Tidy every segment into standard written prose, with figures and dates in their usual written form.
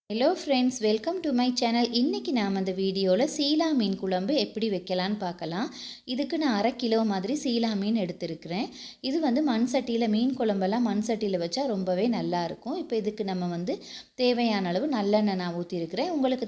Hello friends, welcome to my channel. இன்றைக்கி நாம் அந்த வீடியோவில் சீலா மீன் குழம்பு எப்படி வைக்கலான்னு பார்க்கலாம். இதுக்கு நான் 1/2 கிலோ மாதிரி சீலா மீன் எடுத்துருக்கிறேன். இது மண் சட்டியில் மீன் குழம்பெல்லாம் மண் சட்டியில் வச்சா ரொம்பவே நல்லாயிருக்கும். இப்போ இதுக்கு நம்ம தேவையான அளவு நல்லெண்ணெய் நான் ஊற்றிருக்கிறேன். உங்களுக்கு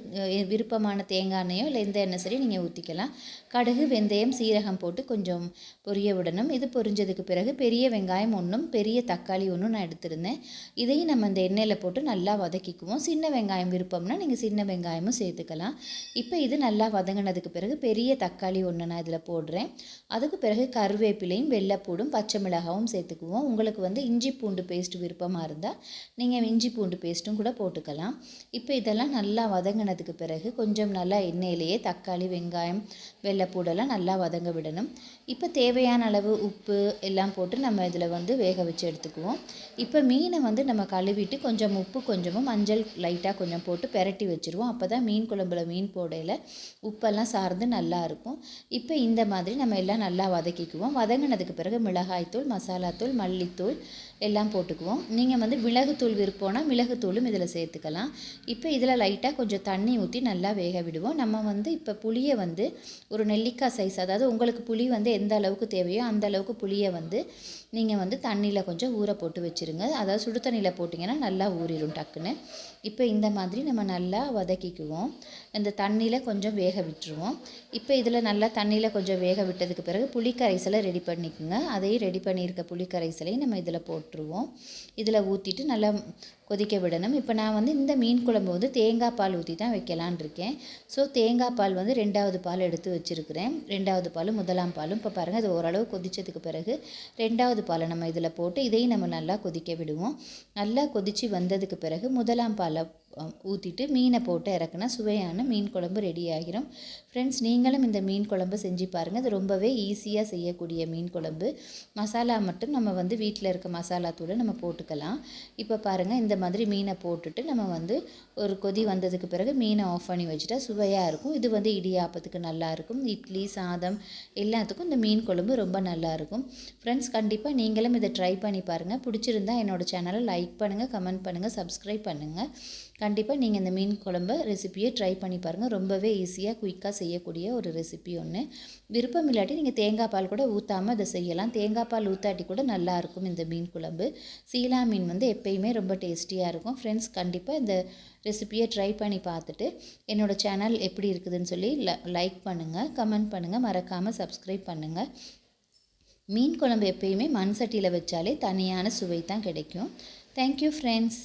விருப்பமான தேங்காய் எண்ணெயோ இல்லை எந்த எண்ணெய் சரி நீங்கள் ஊற்றிக்கலாம். கடுகு, வெந்தயம், சீரகம் போட்டு கொஞ்சம் பொரிய விடணும். இது பொரிஞ்சதுக்கு பிறகு பெரிய வெங்காயம் ஒன்றும் பெரிய தக்காளி ஒன்றும் நான் எடுத்திருந்தேன். இதையும் நம்ம இந்த எண்ணெயில் போட்டு நல்லா வதக்கிக்குவோம். சின்ன வெங்காயம் விருப்பம்னா நீங்கள் சின்ன வெங்காயமும் சேர்த்துக்கலாம். இப்போ இது நல்லா வதங்கினதுக்கு பிறகு பெரிய தக்காளி ஒன்று நான் இதில் போடுறேன். அதுக்கு பிறகு கருவேப்பிலையும் வெள்ளைப்பூடும் பச்சை மிளகாவும் சேர்த்துக்குவோம். உங்களுக்கு இஞ்சி பூண்டு பேஸ்ட் விருப்பமாக இருந்தால் நீங்கள் இஞ்சி பூண்டு பேஸ்ட்டும் கூட போட்டுக்கலாம். இப்போ இதெல்லாம் நல்லா வதங்கினதுக்கு பிறகு கொஞ்சம் நல்லா எண்ணெயிலேயே தக்காளி, வெங்காயம், வெள்ளைப்பூடெல்லாம் நல்லா வதங்க விடணும். இப்போ தேவையான அளவு உப்பு எல்லாம் போட்டு நம்ம இதில் வேக வச்சு எடுத்துக்குவோம். இப்போ மீனை நம்ம கழுவிட்டு கொஞ்சம் உப்பு கொஞ்சமும் மஞ்சள் லைட்டாக கொஞ்சம் போட்டு பெரட்டி வச்சுருவோம். அப்போ தான் மீன் குழம்புல மீன் போடையில் உப்பெல்லாம் சார்ந்து நல்லாயிருக்கும். இப்போ இந்த மாதிரி நம்ம எல்லாம் நல்லா வதக்கிக்குவோம். வதங்கினதுக்கு பிறகு மிளகாய்த்தூள், மசாலாத்தூள், மல்லித்தூள் எல்லாம் போட்டுக்குவோம். நீங்கள் மிளகுத்தூள் விருப்பம்னா மிளகுத்தூளும் இதில் சேர்த்துக்கலாம். இப்போ இதில் லைட்டாக கொஞ்சம் தண்ணி ஊற்றி நல்லா வேக விடுவோம். நம்ம இப்போ புளியை ஒரு நெல்லிக்காய் சைஸ், அதாவது உங்களுக்கு புளி எந்த அளவுக்கு தேவையோ அந்த அளவுக்கு புளியை நீங்கள் தண்ணியில் கொஞ்சம் ஊற போட்டு வச்சுருங்க. அதாவது சுடு தண்ணியில் போட்டிங்கன்னா நல்லா ஊறிடும் டக்குன்னு. இப்போ இந்த மாதிரி நம்ம நல்லா வதக்கிக்குவோம். இந்த தண்ணியில் கொஞ்சம் வேக விட்டுருவோம். இப்போ இதில் நல்லா தண்ணியில் கொஞ்சம் வேக விட்டதுக்கு பிறகு புளிக்கரைசலை ரெடி பண்ணிக்கோங்க. அதையும் ரெடி பண்ணியிருக்க புளிக்கரைசலையும் நம்ம இதில் போட்டுருவோம். இதில் ஊற்றிட்டு நல்லா கொதிக்க விடணும். இப்போ நான் இந்த மீன் குழம்பு தேங்காய் பால் ஊற்றி தான் வைக்கலான் இருக்கேன். ஸோ தேங்காய் பால் 2வது பால் எடுத்து வச்சுருக்கிறேன். 2வது பாலும் 1ஆம் பாலும் இப்போ பாருங்கள், அது ஓரளவு கொதித்ததுக்கு பிறகு 2வது பாலை நம்ம இதில் போட்டு இதையும் நம்ம நல்லா கொதிக்க விடுவோம். நல்லா கொதித்து வந்ததுக்கு பிறகு 1ஆம் பாலை ஊற்றிட்டு மீனை போட்டு இறக்குனா சுவையான மீன் குழம்பு ரெடி ஆகிரும். ஃப்ரெண்ட்ஸ், நீங்களும் இந்த மீன் குழம்பு செஞ்சு பாருங்கள். அது ரொம்பவே ஈஸியாக செய்யக்கூடிய மீன் குழம்பு. மசாலா மட்டும் நம்ம வீட்டில் இருக்க மசாலா தூளை நம்ம போட்டுக்கலாம். இப்போ பாருங்கள், இந்த மாதிரி மீனை போட்டுட்டு நம்ம ஒரு கொதி வந்ததுக்கு பிறகு மீனை ஆஃப் பண்ணி வச்சுட்டா சுவையாக இருக்கும். இது இடியாப்பத்துக்கு நல்லாயிருக்கும். இட்லி, சாதம் எல்லாத்துக்கும் இந்த மீன் குழம்பு ரொம்ப நல்லாயிருக்கும். ஃப்ரெண்ட்ஸ், கண்டிப்பாக நீங்களும் இதை ட்ரை பண்ணி பாருங்கள். பிடிச்சிருந்தா என்னோடய சேனலை லைக் பண்ணுங்கள், கமெண்ட் பண்ணுங்கள், சப்ஸ்கிரைப் பண்ணுங்கள். கண்டிப்பாக நீங்கள் இந்த மீன் குழம்பு ரெசிப்பியை ட்ரை பண்ணி பாருங்கள். ரொம்பவே ஈஸியாக குயிக்காக செய்யக்கூடிய ஒரு ரெசிபி ஒன்று. விருப்பம் இல்லாட்டி நீங்கள் தேங்காய் பால் கூட ஊற்றாமல் இதை செய்யலாம். தேங்காய் பால் ஊற்றாட்டி கூட நல்லாயிருக்கும் இந்த மீன் குழம்பு. சீலா மீன் எப்பயுமே ரொம்ப டேஸ்டியாக இருக்கும். ஃப்ரெண்ட்ஸ், கண்டிப்பாக இந்த ரெசிப்பியை ட்ரை பண்ணி பார்த்துட்டு என்னோடய சேனல் எப்படி இருக்குதுன்னு சொல்லி லைக் பண்ணுங்கள், கமெண்ட் பண்ணுங்கள், மறக்காமல் சப்ஸ்கிரைப் பண்ணுங்கள். மீன் குழம்பு எப்பயுமே மண் சட்டியில் வச்சாலே தனியான சுவை தான் கிடைக்கும். Thank you friends.